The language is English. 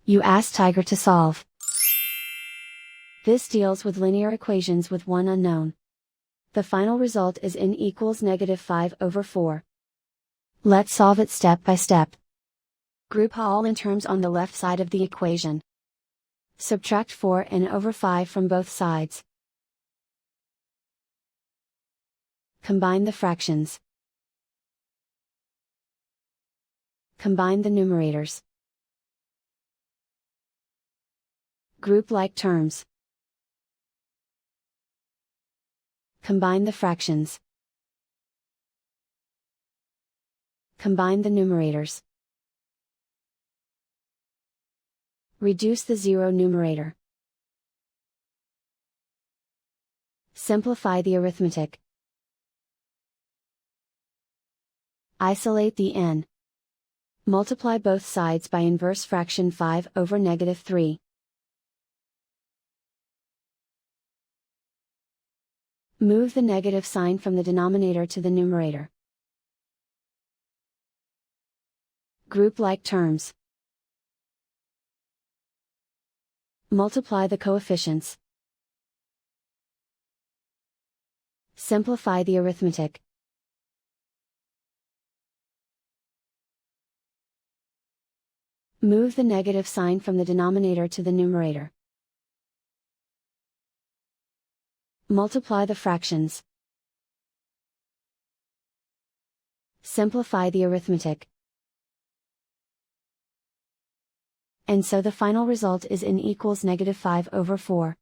You ask Tiger to solve. This deals with linear equations with one unknown. The final result is n equals -5/4. Let's solve it step by step. Group all n terms on the left side of the equation. Subtract 4n/5 from both sides. Combine the fractions. Combine the numerators. Group like terms. Combine the fractions. Combine the numerators. Reduce the zero numerator. Simplify the arithmetic. Isolate the n. Multiply both sides by inverse fraction 5/3. Move the negative sign from the denominator to the numerator. Group like terms. Multiply the coefficients. Simplify the arithmetic. Move the negative sign from the denominator to the numerator. Multiply the fractions. Simplify the arithmetic. And so the final result is n equals -5/4.